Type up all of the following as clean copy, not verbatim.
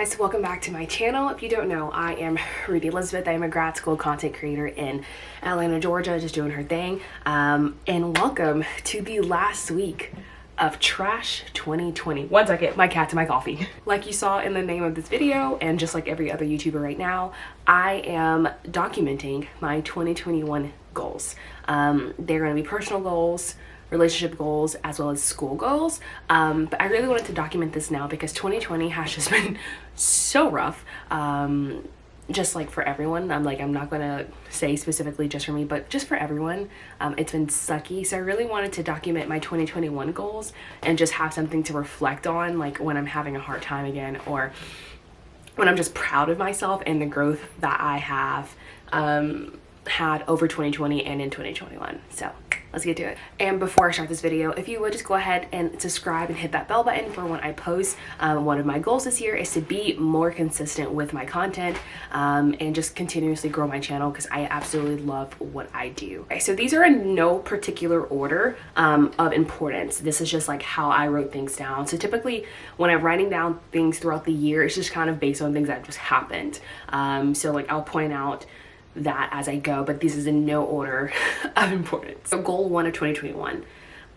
guys, welcome back to my channel. If you don't know, I am Rudy Elizabeth. I am a grad school content creator in Atlanta, Georgia, just doing her thing. And welcome to the last week of Trash 2020. One second, my cat's in my coffee. Like you saw in the name of this video, and just like every other YouTuber right now, I am documenting my 2021 goals. They're gonna be personal goals, relationship goals, as well as school goals. But I really wanted to document this now because 2020 has just been so rough. Just like for everyone. I'm not gonna say specifically just for me, but just for everyone. It's been sucky. So I really wanted to document my 2021 goals and just have something to reflect on, like when I'm having a hard time again, or when I'm just proud of myself and the growth that I have had over 2020 and in 2021. So let's get to it. And before I start this video, if you would just go ahead and subscribe and hit that bell button for when I post. One of my goals this year is to be more consistent with my content and just continuously grow my channel because I absolutely love what I do. Okay, so these are in no particular order of importance. This is just like how I wrote things down. So typically when I'm writing down things throughout the year, it's just kind of based on things that just happened. So like I'll point out that as I go, but this is in no order of importance. So goal 1 of 2021,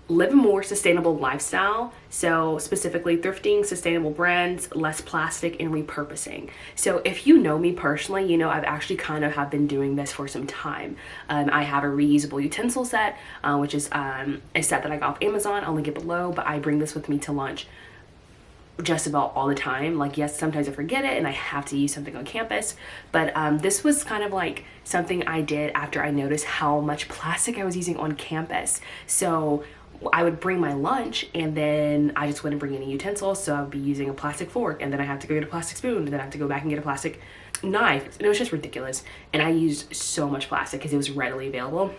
live a more sustainable lifestyle. So specifically thrifting, sustainable brands, less plastic, and repurposing. So if you know me personally, you know I've actually kind of have been doing this for some time. I have a reusable utensil set, which is a set that I got off Amazon. I'll link it below, but I bring this with me to lunch just about all the time. Like, yes, sometimes I forget it and I have to use something on campus, but this was kind of like something I did after I noticed how much plastic I was using on campus. So I would bring my lunch and then I just wouldn't bring any utensils, so I would be using a plastic fork, and then I have to go get a plastic spoon, and then I have to go back and get a plastic knife, and it was just ridiculous. And I used so much plastic because it was readily available.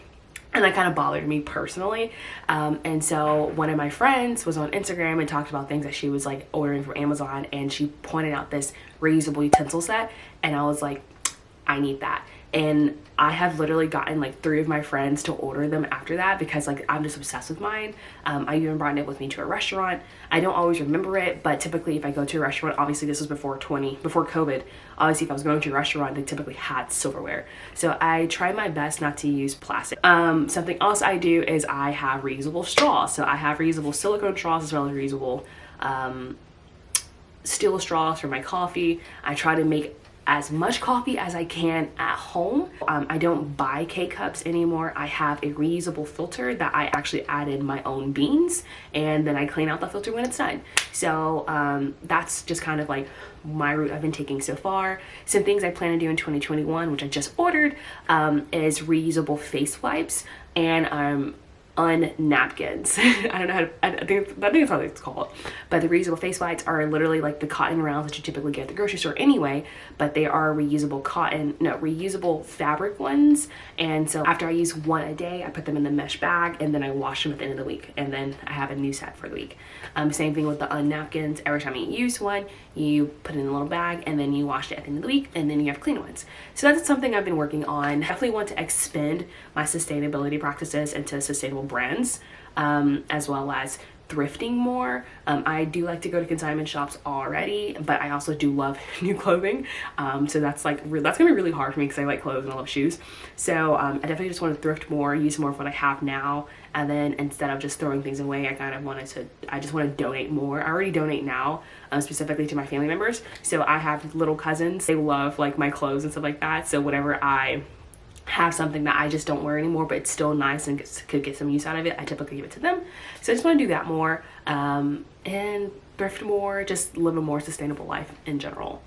And that kind of bothered me personally. And so one of my friends was on Instagram and talked about things that she was like ordering from Amazon, and she pointed out this reusable utensil set, and I was like, I need that. And I have literally gotten like 3 of my friends to order them after that because like I'm just obsessed with mine. I even brought it with me to a restaurant. I don't always remember it, but typically if I go to a restaurant, obviously this was before COVID, obviously if I was going to a restaurant, they typically had silverware. So I try my best not to use plastic. Something else I do is I have reusable straws. So I have reusable silicone straws as well as reusable steel straws for my coffee. I try to make as much coffee as I can at home. I don't buy K-cups anymore. I have a reusable filter that I actually added my own beans, and then I clean out the filter when it's done. So that's just kind of like my route I've been taking so far. Some things I plan to do in 2021, which I just ordered, is reusable face wipes and napkins. I don't know how to, I think that's how it's called. But the reusable face wipes are literally like the cotton rounds that you typically get at the grocery store anyway, but they are reusable fabric ones. And so after I use one a day, I put them in the mesh bag and then I wash them at the end of the week, and then I have a new set for the week. Same thing with the napkins. Every time you use one, you put it in a little bag and then you wash it at the end of the week, and then you have clean ones. So that's something I've been working on. Definitely want to expand my sustainability practices into sustainable brands, as well as thrifting more. I do like to go to consignment shops already, but I also do love new clothing. So that's gonna be really hard for me because I like clothes and I love shoes. So I definitely just want to thrift more, use more of what I have now, and then instead of just throwing things away, I just want to donate more. I already donate now, specifically to my family members. So I have little cousins. They love like my clothes and stuff like that. So whenever I have something that I just don't wear anymore, but it's still nice and could get some use out of it, I typically give it to them. So I just want to do that more, and thrift more, just live a more sustainable life in general.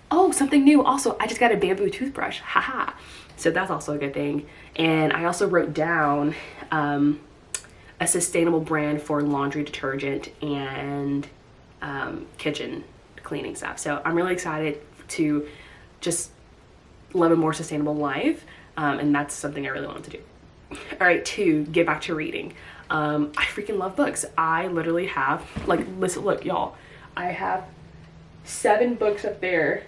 Oh, something new also, I just got a bamboo toothbrush, haha. So that's also a good thing. And I also wrote down a sustainable brand for laundry detergent and kitchen cleaning stuff. So I'm really excited to just live a more sustainable life. And that's something I really wanted to do. All right, 2, get back to reading. I freaking love books. I literally have, like, listen, look, y'all, I have 7 books up there,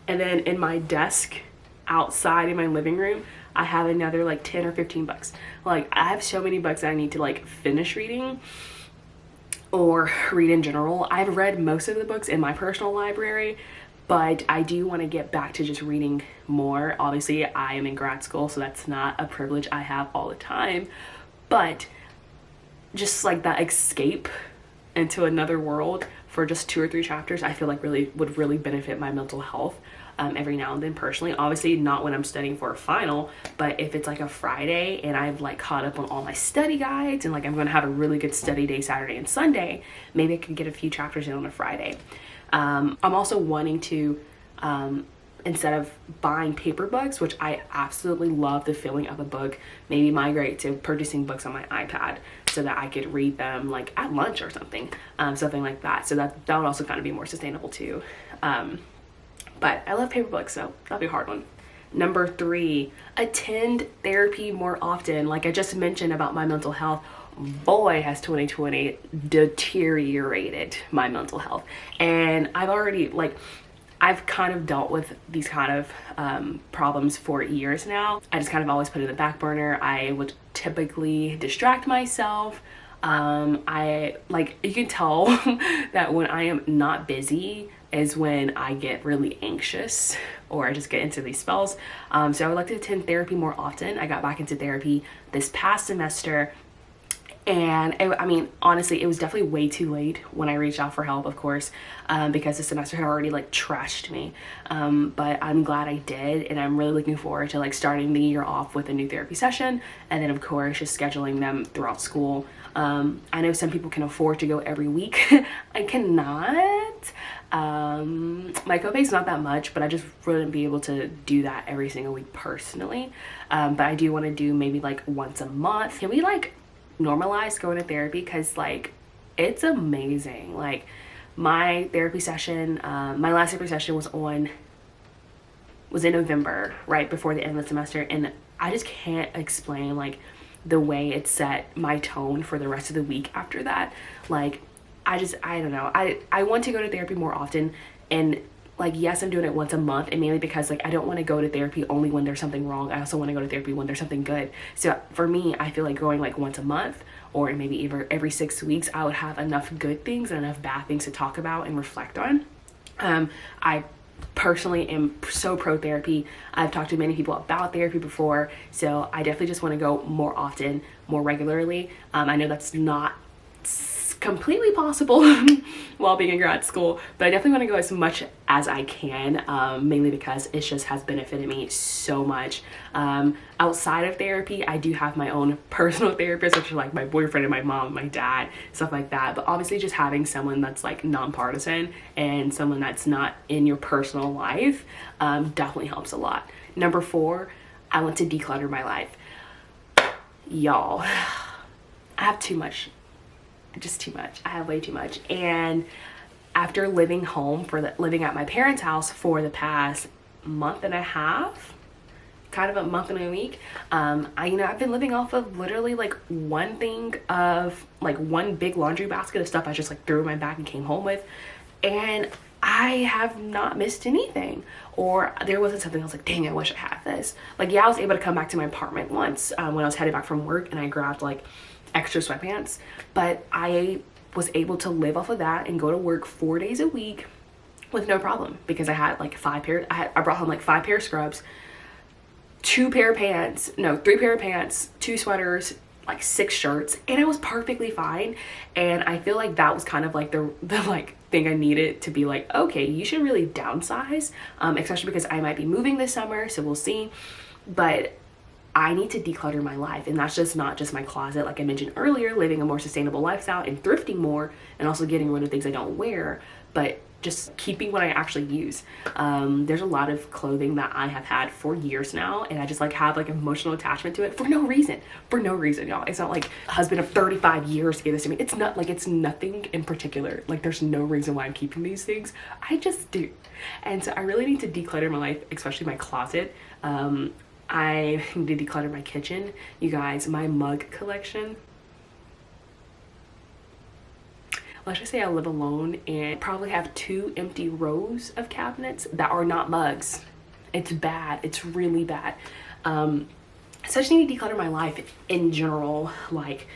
and then in my desk outside in my living room, I have another like 10 or 15 books. Like, I have so many books that I need to like finish reading or read in general. I've read most of the books in my personal library, but I do want to get back to just reading more. Obviously, I am in grad school, so that's not a privilege I have all the time, but just like that escape into another world for just 2 or 3 chapters, I feel like would really benefit my mental health every now and then personally. Obviously not when I'm studying for a final, but if it's like a Friday and I've like caught up on all my study guides and like I'm gonna have a really good study day Saturday and Sunday, maybe I can get a few chapters in on a Friday. I'm also wanting to instead of buying paper books, which I absolutely love the feeling of a book, maybe migrate to purchasing books on my iPad so that I could read them like at lunch or something, something like that. So that would also kind of be more sustainable too. But I love paper books, so that'll be a hard one. Number 3, attend therapy more often. Like I just mentioned about my mental health, boy has 2020 deteriorated my mental health. And I've kind of dealt with these kind of problems for years now. I just kind of always put it in the back burner. I would typically distract myself. You can tell that when I am not busy is when I get really anxious or I just get into these spells. So I would like to attend therapy more often. I got back into therapy this past semester. And I mean, honestly, it was definitely way too late when I reached out for help, of course, because the semester had already like trashed me. But I'm glad I did. And I'm really looking forward to like starting the year off with a new therapy session. And then of course, just scheduling them throughout school. I know some people can afford to go every week. I cannot. My copay is not that much, but I just wouldn't be able to do that every single week personally. But I do want to do maybe like once a month. Can we like normalize going to therapy? Because like it's amazing. Like my therapy session, my last therapy session was in November, right before the end of the semester, and I just can't explain like the way it set my tone for the rest of the week after that. Like I don't know, I want to go to therapy more often, and like yes, I'm doing it once a month, and mainly because like I don't want to go to therapy only when there's something wrong. I also want to go to therapy when there's something good. So for me, I feel like going like once a month or maybe even every 6 weeks, I would have enough good things and enough bad things to talk about and reflect on. I personally am so pro therapy. I've talked to many people about therapy before, so I definitely just want to go more often, more regularly. I know that's not completely possible while being in grad school, but I definitely want to go as much as I can, mainly because it just has benefited me so much. Outside of therapy, I do have my own personal therapist, which are like my boyfriend and my mom and my dad, stuff like that. But obviously just having someone that's like nonpartisan and someone that's not in your personal life definitely helps a lot. Number 4, I want to declutter my life. Y'all, I have too much. Just too much. I have way too much. And after living at my parents' house for the past month and a half, kind of a month and a week, I've been living off of literally like one big laundry basket of stuff I just like threw in my bag and came home with, and I have not missed anything. Or there wasn't something I was like, dang, I wish I had this. Like, yeah, I was able to come back to my apartment once when I was headed back from work, and I grabbed like extra sweatpants, but I was able to live off of that and go to work 4 days a week with no problem, because I had like 5 pairs. I brought home like 5 pair of scrubs, 3 pair of pants, 2 sweaters, like 6 shirts, and it was perfectly fine. And I feel like that was kind of like the like thing I needed to be like, okay, you should really downsize, especially because I might be moving this summer, so we'll see. But I need to declutter my life, and that's just not just my closet. Like I mentioned earlier, living a more sustainable lifestyle and thrifting more, and also getting rid of things I don't wear, but just keeping what I actually use. There's a lot of clothing that I have had for years now, and I just like have like emotional attachment to it for no reason, y'all. It's not like a husband of 35 years gave this to me. It's not like, it's nothing in particular. Like there's no reason why I'm keeping these things. I just do. And so I really need to declutter my life, especially my closet. I need to declutter my kitchen. You guys, my mug collection. Let's just say I live alone and probably have 2 empty rows of cabinets that are not mugs. It's bad. It's really bad. So I just need to declutter my life in general. Like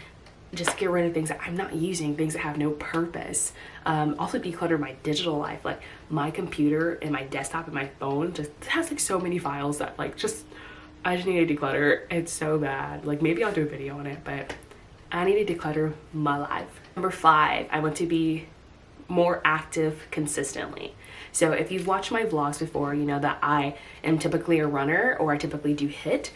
just get rid of things that I'm not using, things that have no purpose. Also declutter my digital life. Like my computer and my desktop and my phone just has like so many files that like I just need to declutter. It's so bad. Like maybe I'll do a video on it, but I need to declutter my life. Number 5, I want to be more active consistently. So if you've watched my vlogs before, you know that I am typically a runner, or I typically do HIIT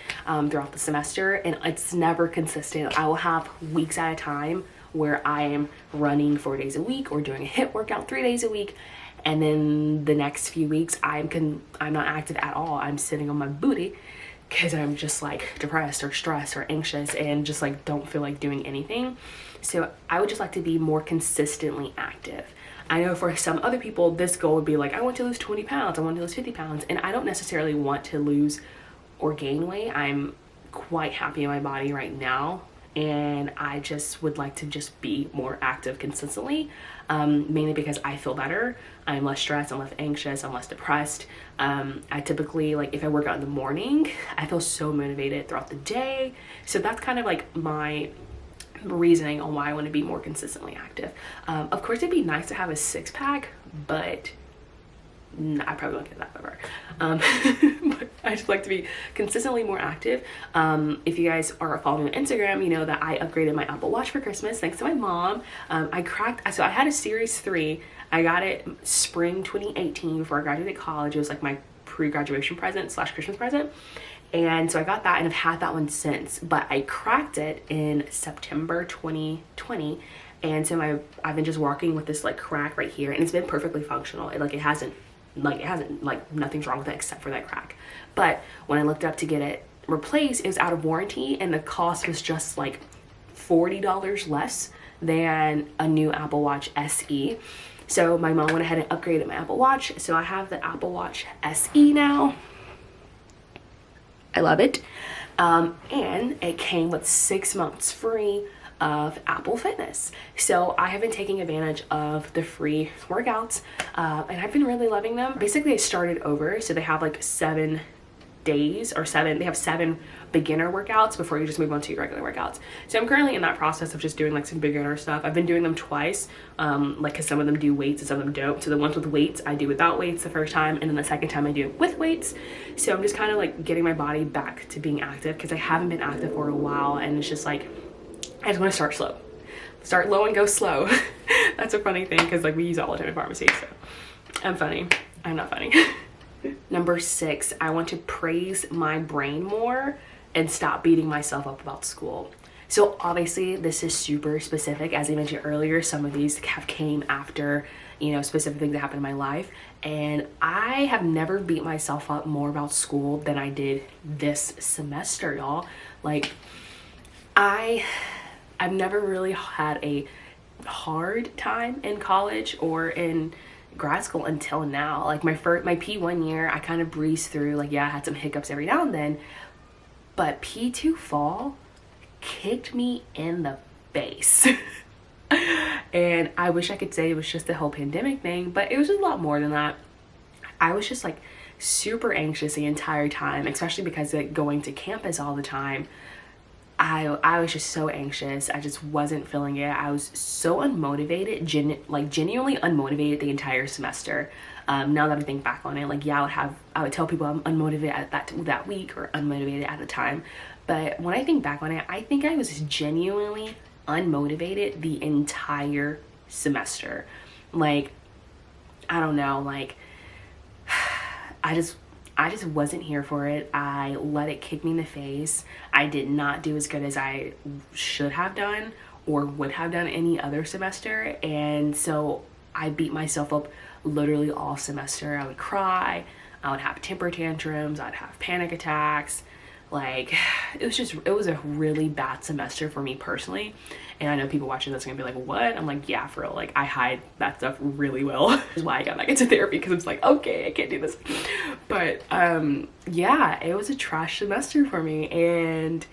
throughout the semester, and it's never consistent. I will have weeks at a time where I am running 4 days a week or doing a HIIT workout 3 days a week, and then the next few weeks I'm not active at all. I'm sitting on my booty because I'm just like depressed or stressed or anxious and just like don't feel like doing anything. So I would just like to be more consistently active. I know for some other people, this goal would be like, I want to lose 20 pounds, I want to lose 50 pounds. And I don't necessarily want to lose or gain weight. I'm quite happy in my body right now. And I just would like to just be more active consistently, mainly because I feel better. I'm less stressed, I'm less anxious, I'm less depressed. I typically, like if I work out in the morning, I feel so motivated throughout the day. So that's kind of like my reasoning on why I want to be more consistently active. Of course, it'd be nice to have a 6-pack, but I probably won't get that ever. But I just like to be consistently more active. If you guys are following me on Instagram, you know that I upgraded my Apple Watch for Christmas thanks to my mom. So I had a Series 3. I got it spring 2018 before I graduated college. It was like my pre-graduation present / Christmas present. And so I got that and I've had that one since, but I cracked it in September 2020. And so I've been just walking with this like crack right here, and it's been perfectly functional. It hasn't nothing's wrong with it except for that crack. But when I looked up to get it replaced, it was out of warranty and the cost was just like $40 less than a new Apple Watch SE. So my mom went ahead and upgraded my Apple Watch. So I have the Apple Watch SE now. I love it. And it came with 6 months free of Apple Fitness. So I have been taking advantage of the free workouts, and I've been really loving them. Basically, I started over. So they have like 7 days or 7, they have 7 beginner workouts before you just move on to your regular workouts. So I'm currently in that process of just doing like some beginner stuff. I've been doing them twice, like cause some of them do weights and some of them don't. So the ones with weights I do without weights the first time, and then the second time I do it with weights. So I'm just kind of like getting my body back to being active because I haven't been active for a while, and it's just like I just want to start slow. Start low and go slow. That's a funny thing because like we use all the time in pharmacy. So I'm funny. I'm not funny. Number 6, I want to praise my brain more and stop beating myself up about school. So obviously this is super specific. As I mentioned earlier, some of these have came after, you know, specific things that happened in my life. And I have never beat myself up more about school than I did this semester, y'all. Like I've never really had a hard time in college or in grad school until now. Like my P1 year, I kind of breezed through. Like, yeah, I had some hiccups every now and then, but P2 fall kicked me in the face. And I wish I could say it was just the whole pandemic thing, but it was a lot more than that. I was just like super anxious the entire time, especially because like going to campus all the time. I was just so anxious. I just wasn't feeling it. I was so unmotivated, genuinely unmotivated the entire semester. Now that I think back on it, like, yeah, I would tell people I'm unmotivated at that week or unmotivated at the time. But when I think back on it, I think I was genuinely unmotivated the entire semester. Like, I don't know, like, I just wasn't here for it. I let it kick me in the face. I did not do as good as I should have done or would have done any other semester. And so I beat myself up literally all semester. I would cry. I would have temper tantrums. I'd have panic attacks. Like, it was a really bad semester for me personally. And I know people watching this are gonna be like, what? I'm like, yeah, for real. Like, I hide that stuff really well. This is why I got back into therapy, because it's like, okay, I can't do this. But yeah, it was a trash semester for me. And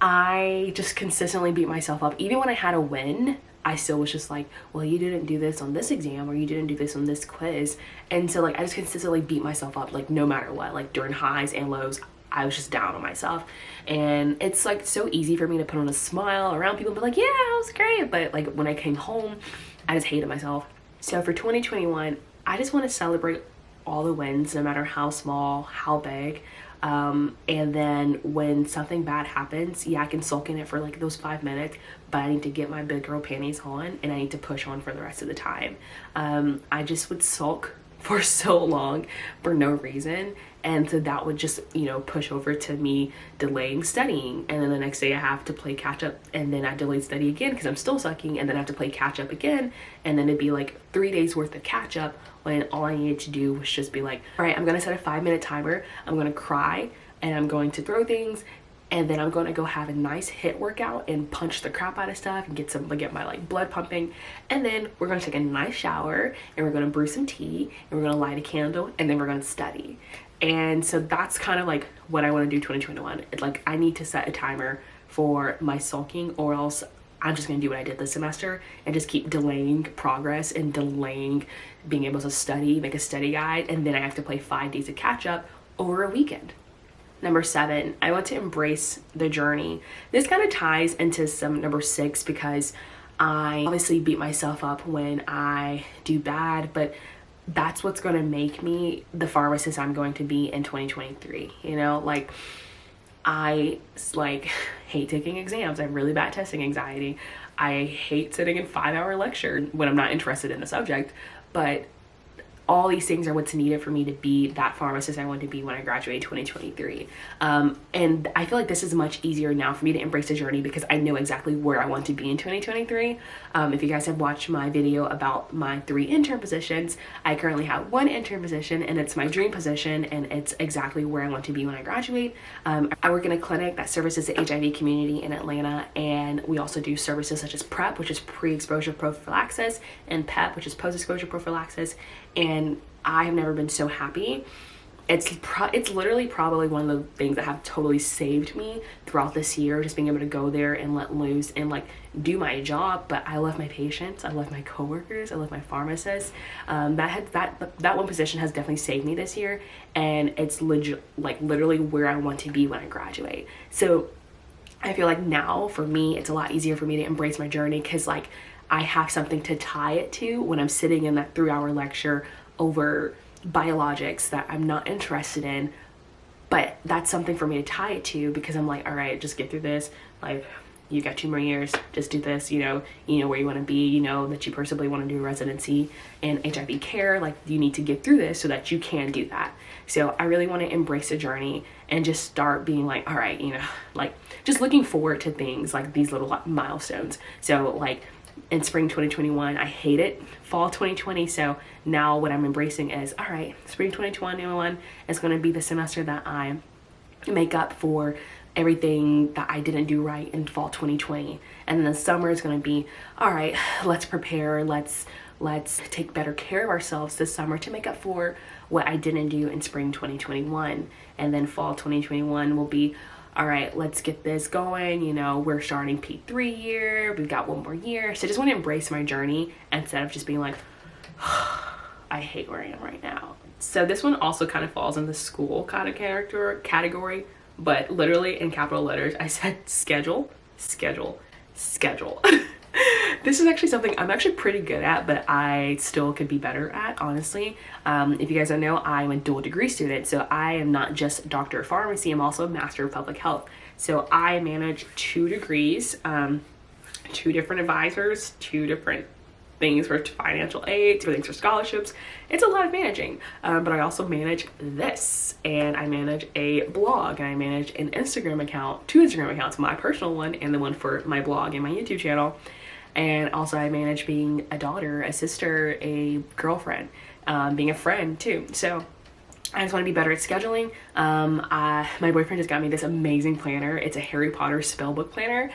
I just consistently beat myself up. Even when I had a win, I still was just like, well, you didn't do this on this exam, or you didn't do this on this quiz. And so like, I just consistently beat myself up, like no matter what, like during highs and lows. I was just down on myself. And it's like so easy for me to put on a smile around people and be like, yeah, it was great. But like when I came home, I just hated myself. So for 2021, I just want to celebrate all the wins, no matter how small, how big. And then when something bad happens, yeah, I can sulk in it for like those 5 minutes, but I need to get my big girl panties on and I need to push on for the rest of the time. I just would sulk for so long for no reason. And so that would just, you know, push over to me delaying studying. And then the next day I have to play catch up, and then I delayed study again because I'm still sucking, and then I have to play catch up again. And then it'd be like 3 days worth of catch up when all I needed to do was just be like, all right, I'm gonna set a 5-minute timer. I'm gonna cry and I'm going to throw things. And then I'm going to go have a nice HIIT workout and punch the crap out of stuff and get my like blood pumping. And then we're going to take a nice shower and we're going to brew some tea and we're going to light a candle and then we're going to study. And so that's kind of like what I want to do 2021. Like I need to set a timer for my sulking, or else I'm just going to do what I did this semester and just keep delaying progress and delaying being able to study, make a study guide. And then I have to play 5 days of catch up over a weekend. Number 7, I want to embrace the journey. This kind of ties into some number 6 because I obviously beat myself up when I do bad, but that's what's going to make me the pharmacist I'm going to be in 2023. You know, like I like hate taking exams. I have really bad testing anxiety. I hate sitting in 5-hour lecture when I'm not interested in the subject, but all these things are what's needed for me to be that pharmacist I want to be when I graduate 2023. And I feel like this is much easier now for me to embrace the journey because I know exactly where I want to be in 2023. If you guys have watched my video about my 3 intern positions, I currently have 1 intern position and it's my dream position and it's exactly where I want to be when I graduate. I work in a clinic that services the HIV community in Atlanta, and we also do services such as PrEP, which is pre-exposure prophylaxis, and PEP, which is post-exposure prophylaxis. And I have never been so happy. It's literally probably one of the things that have totally saved me throughout this year, just being able to go there and let loose and like do my job. But I love my patients, I love my coworkers, I love my pharmacists. That one position has definitely saved me this year, and it's legit, like literally where I want to be when I graduate. So I feel like now for me, it's a lot easier for me to embrace my journey because like I have something to tie it to when I'm sitting in that 3-hour lecture over biologics that I'm not interested in, but that's something for me to tie it to because I'm like, all right, just get through this. Like, you got 2 more years, just do this, you know where you want to be, you know that you possibly want to do residency in HIV care. Like, you need to get through this so that you can do that. So I really want to embrace the journey and just start being like, all right, like just looking forward to things like these little milestones. So like in spring 2021, I hate it. Fall 2020. So now what I'm embracing is, all right, spring 2021 is going to be the semester that I make up for everything that I didn't do right in fall 2020. And then the summer is going to be, all right, let's prepare. Let's take better care of ourselves this summer to make up for what I didn't do in spring 2021. And then fall 2021 will be, all right, let's get this going. We're starting P3 year. We've got 1 more year. So I just want to embrace my journey instead of just being like, I hate where I am right now. So this one also kind of falls in the school kind of category, but literally in capital letters, I said schedule. This is actually something I'm actually pretty good at, but I still could be better at, honestly. If you guys don't know, I'm a dual degree student. So I am not just a doctor of pharmacy, I'm also a master of public health. So I manage 2 degrees, 2 different advisors, 2 different things for financial aid, 2 things for scholarships. It's a lot of managing, but I also manage this, and I manage a blog, and I manage an Instagram account, 2 Instagram accounts, my personal one and the one for my blog and my YouTube channel. And also I manage being a daughter, a sister, a girlfriend, being a friend too. So I just want to be better at scheduling. My boyfriend just got me this amazing planner. It's a Harry Potter spellbook planner.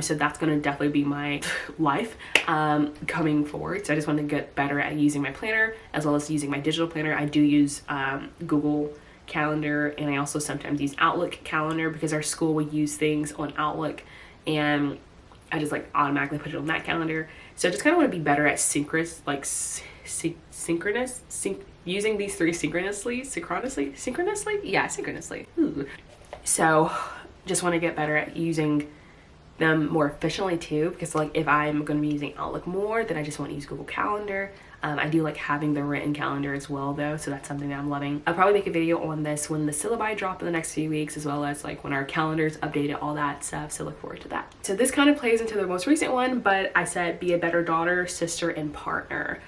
So that's going to definitely be my life coming forward. So I just want to get better at using my planner as well as using my digital planner. I do use Google Calendar, and I also sometimes use Outlook Calendar because our school will use things on Outlook, and I just like automatically put it on that calendar. So I just kind of want to be better at using these 3 synchronously. Yeah, synchronously. Ooh. So just want to get better at using them more efficiently too, because like if I'm going to be using Outlook more, then I just want to use Google Calendar. I do like having the written calendar as well though, so that's something that I'm loving. I'll probably make a video on this when the syllabi drop in the next few weeks, as well as like when our calendars updated, all that stuff, so look forward to that. So this kind of plays into the most recent one, but I said be a better daughter, sister, and partner.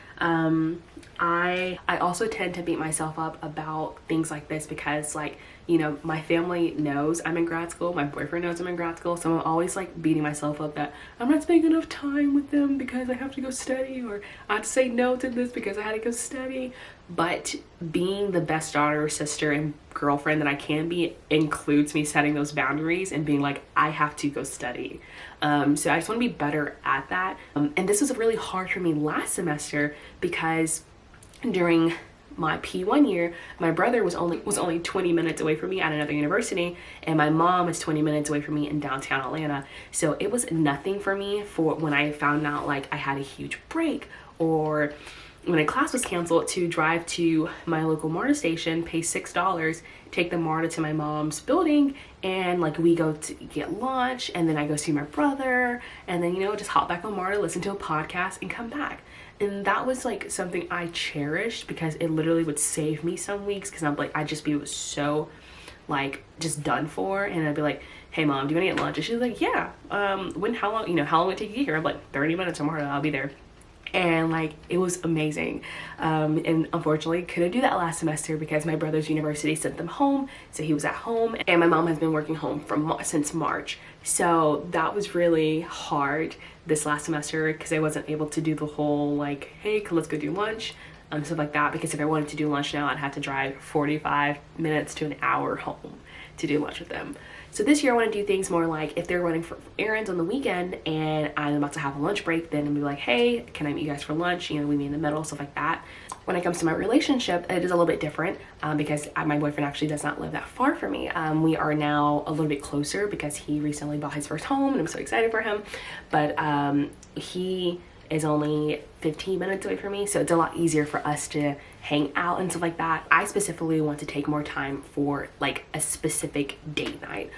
I also tend to beat myself up about things like this because, like, you know, my family knows I'm in grad school, my boyfriend knows I'm in grad school, so I'm always like beating myself up that I'm not spending enough time with them because I have to go study, or I have to say no to this because I had to go study. But being the best daughter, sister, and girlfriend that I can be includes me setting those boundaries and being like, I have to go study. So I just want to be better at that. And this was really hard for me last semester because during my P1 year, my brother was only 20 minutes away from me at another university, and my mom is 20 minutes away from me in downtown Atlanta. So it was nothing for me for when I found out like I had a huge break, or when a class was canceled, to drive to my local MARTA station, pay $6, take the MARTA to my mom's building, and like we go to get lunch, and then I go see my brother, and then, you know, just hop back on MARTA, listen to a podcast, and come back. And that was like something I cherished because it literally would save me some weeks, because I'm like, I'd just be so like just done for, and I'd be like, hey mom, do you want to get lunch? And she's like, yeah. How long would it take you to get here? I'm like, 30 minutes or more, I'll be there. And like it was amazing. And unfortunately couldn't do that last semester because my brother's university sent them home, so he was at home, and my mom has been working home since March. So that was really hard this last semester because I wasn't able to do the whole like, hey, let's go do lunch, stuff like that, because if I wanted to do lunch now, I'd have to drive 45 minutes to an hour home to do lunch with them. So this year I want to do things more like if they're running for errands on the weekend and I'm about to have a lunch break, then I'll be like, hey, can I meet you guys for lunch? You know, we meet in the middle, stuff like that. When it comes to my relationship, it is a little bit different because my boyfriend actually does not live that far from me. We are now a little bit closer because he recently bought his first home, and I'm so excited for him. But he is only 15 minutes away from me, so it's a lot easier for us to hang out and stuff like that. I specifically want to take more time for like a specific date night.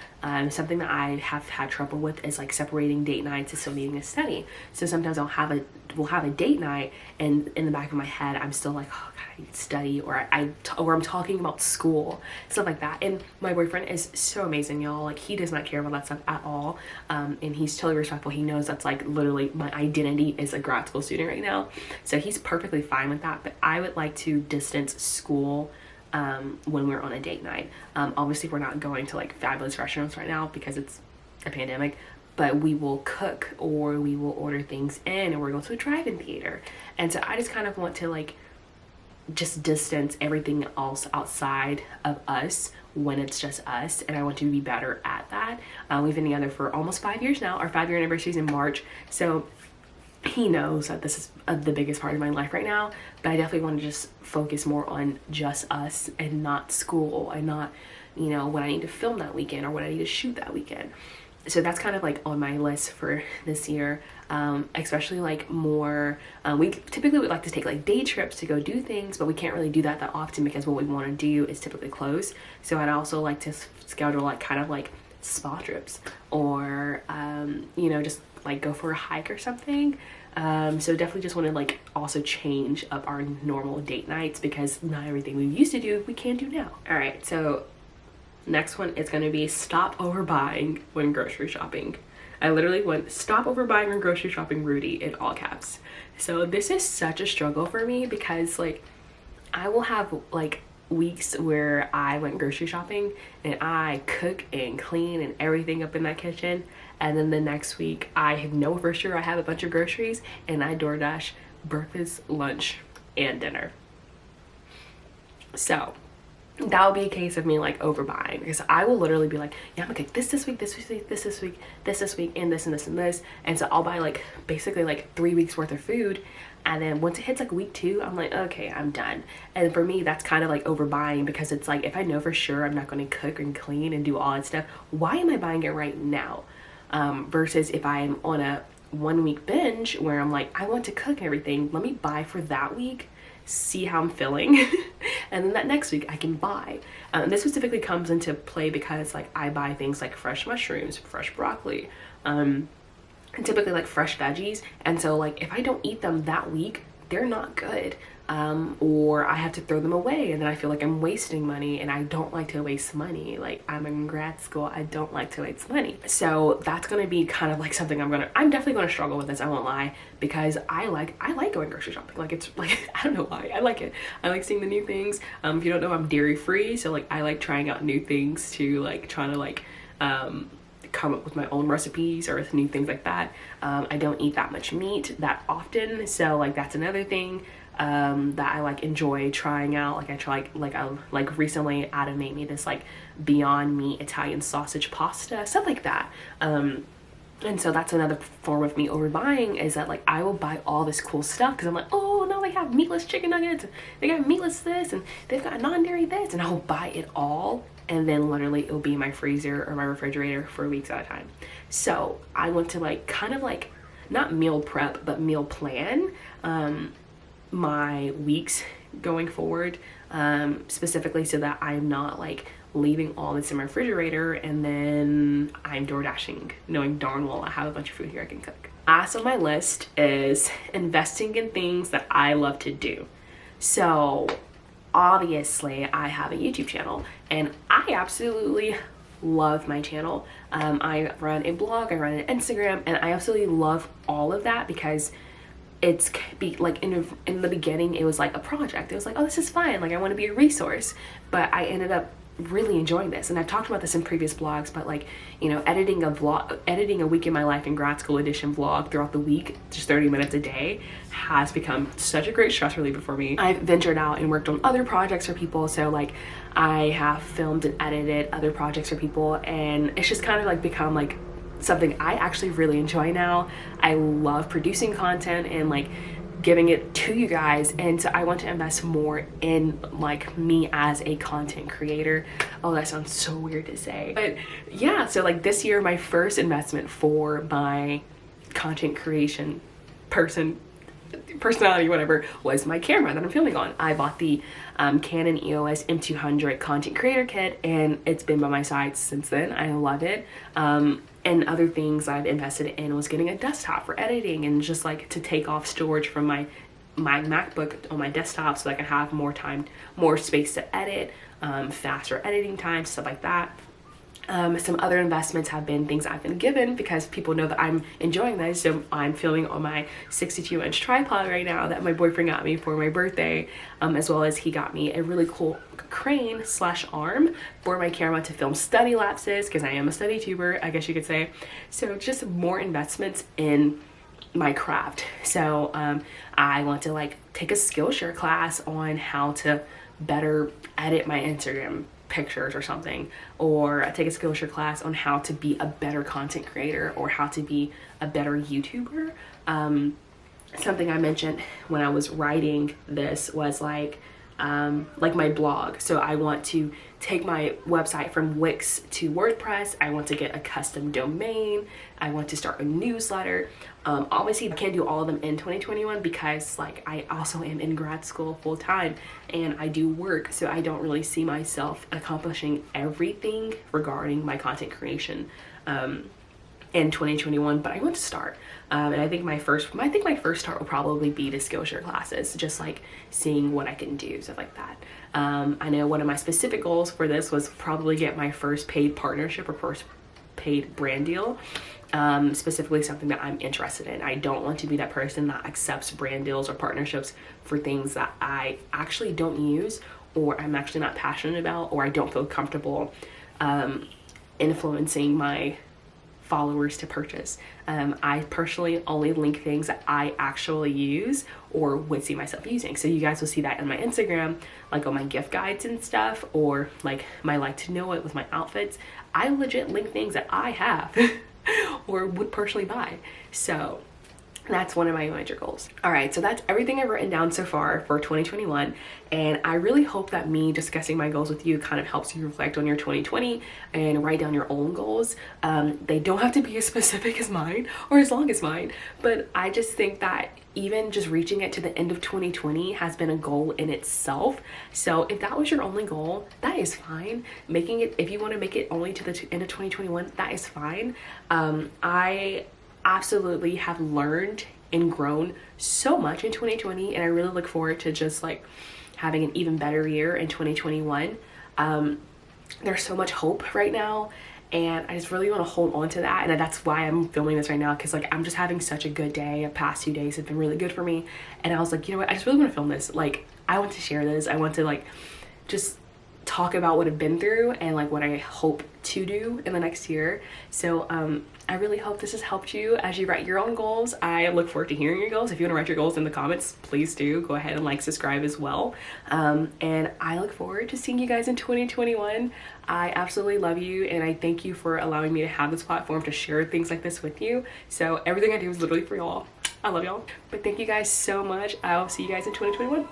Something that I have had trouble with is like separating date nights and still needing to study. So sometimes we'll have a date night, and in the back of my head I'm still like, oh god, I need to study, or I'm talking about school, stuff like that. And my boyfriend is so amazing, y'all. Like, he does not care about that stuff at all, and he's totally respectful. He knows that's like literally my identity as a grad school student right now, so he's perfectly fine with that. But I would like to distance school when we're on a date night. Obviously we're not going to like fabulous restaurants right now because it's a pandemic, but we will cook, or we will order things in, and we're going to a drive-in theater. And so I just kind of want to like just distance everything else outside of us when it's just us, and I want to be better at that. We've been together for almost 5 years now. Our 5-year anniversary is in March, so he knows that this is the biggest part of my life right now. But I definitely want to just focus more on just us and not school, and not, you know, what I need to film that weekend or what I need to shoot that weekend. So that's kind of like on my list for this year, especially like more, we typically would like to take like day trips to go do things, but we can't really do that often because what we want to do is typically close. So I'd also like to schedule like kind of like spa trips, or you know, just like go for a hike or something. So definitely just want to like also change up our normal date nights, because not everything we used to do we can do now. All right, so next one is going to be stop overbuying when grocery shopping. I literally went stop overbuying when grocery shopping, Rudy, in all caps. So this is such a struggle for me because like I will have like weeks where I went grocery shopping and I cook and clean and everything up in that kitchen, and then the next week I know for sure I have a bunch of groceries and I DoorDash breakfast, lunch, and dinner. So that would be a case of me like overbuying, because I will literally be like, yeah, I'm gonna cook this week, this week, this week, this week, and this and this and this. And so I'll buy like basically like 3 weeks worth of food, and then once it hits like week 2, I'm like, okay, I'm done. And for me, that's kind of like overbuying, because it's like, if I know for sure I'm not going to cook and clean and do all that stuff, why am I buying it right now? Versus if I'm on a 1 week binge where I'm like, I want to cook everything, let me buy for that week, see how I'm feeling, and then that next week I can buy. And this specifically comes into play because like I buy things like fresh mushrooms, fresh broccoli, and typically like fresh veggies, and so like if I don't eat them that week, they're not good. Or I have to throw them away, and then I feel like I'm wasting money, and I don't like to waste money. Like, I'm in grad school, I don't like to waste money. So that's gonna be kind of like something I'm definitely gonna struggle with this, I won't lie, because I like going grocery shopping. Like, it's like, I don't know why, I like it. I like seeing the new things. If you don't know, I'm dairy free, so like I like trying out new things to like trying to like come up with my own recipes or new things like that. I don't eat that much meat that often, so like that's another thing that I like enjoy trying out. Like I try like recently Adam made me this like Beyond Meat Italian sausage pasta, stuff like that. And so that's another form of me overbuying, is that like I will buy all this cool stuff because I'm like, oh no, they have meatless chicken nuggets, they got meatless this, and they've got non-dairy this, and I'll buy it all, and then literally it'll be in my freezer or my refrigerator for weeks at a time. So I want to like kind of like not meal prep but meal plan my weeks going forward, specifically so that I'm not like leaving all this in my refrigerator and then I'm door dashing knowing darn well I have a bunch of food here I can cook. Last on my list is investing in things that I love to do. So obviously I have a YouTube channel and I absolutely love my channel. I run a blog, I run an Instagram, and I absolutely love all of that because it's like in the beginning it was like a project. It was like, oh, this is fun, like I want to be a resource, but I ended up really enjoying this, and I've talked about this in previous vlogs, but like, you know, editing a week in my life in grad school edition vlog throughout the week, just 30 minutes a day, has become such a great stress reliever for me. I've ventured out and worked on other projects for people, so like I have filmed and edited other projects for people, and it's just kind of like become like something I actually really enjoy now. I love producing content and like giving it to you guys, and so I want to invest more in like me as a content creator. Oh, that sounds so weird to say, but yeah, so like this year my first investment for my content creation personality, whatever, was my camera that I'm filming on. I bought the Canon EOS M200 content creator kit, and it's been by my side since then. I love it. And other things I've invested in was getting a desktop for editing and just like to take off storage from my MacBook on my desktop so I can have more time, more space to edit, faster editing time, stuff like that. Some other investments have been things I've been given because people know that I'm enjoying this. So I'm filming on my 62-inch tripod right now that my boyfriend got me for my birthday, as well as he got me a really cool crane / arm for my camera to film study lapses, because I am a study tuber, I guess you could say. So just more investments in my craft. So I want to like take a Skillshare class on how to better edit my Instagram pictures or something, or take a Skillshare class on how to be a better content creator or how to be a better YouTuber. Something I mentioned when I was writing this was like my blog. So I want to take my website from Wix to WordPress. I want to get a custom domain. I want to start a newsletter. Obviously I can't do all of them in 2021 because like I also am in grad school full time and I do work, so I don't really see myself accomplishing everything regarding my content creation in 2021, but I want to start. And I think my first start will probably be the Skillshare classes, just like seeing what I can do, stuff like that. I know one of my specific goals for this was probably get my first paid partnership or first paid brand deal. Specifically something that I'm interested in. I don't want to be that person that accepts brand deals or partnerships for things that I actually don't use, or I'm actually not passionate about, or I don't feel comfortable influencing my followers to purchase. I personally only link things that I actually use or would see myself using. So you guys will see that in my Instagram, like on my gift guides and stuff, or like my like to know it with my outfits. I legit link things that I have or would personally buy. So That's one of my major goals. All right, so that's everything I've written down so far for 2021. And I really hope that me discussing my goals with you kind of helps you reflect on your 2020 and write down your own goals. They don't have to be as specific as mine or as long as mine, but I just think that even just reaching it to the end of 2020 has been a goal in itself. So if that was your only goal, that is fine. Making it, if you want to make it only to the end of 2021, that is fine. I absolutely have learned and grown so much in 2020, and I really look forward to just like having an even better year in 2021. There's so much hope right now, and I just really want to hold on to that, and that's why I'm filming this right now, because like I'm just having such a good day. The past 2 days have been really good for me, and I was like, you know what, I just really want to film this. Like I want to share this. I want to like just talk about what I've been through and like what I hope to do in the next year. So I really hope this has helped you as you write your own goals. I look forward to hearing your goals. If you want to write your goals in the comments, please do go ahead and like, subscribe as well. And I look forward to seeing you guys in 2021. I absolutely love you, and I thank you for allowing me to have this platform to share things like this with you. So everything I do is literally for y'all. I love y'all. But thank you guys so much. I'll see you guys in 2021.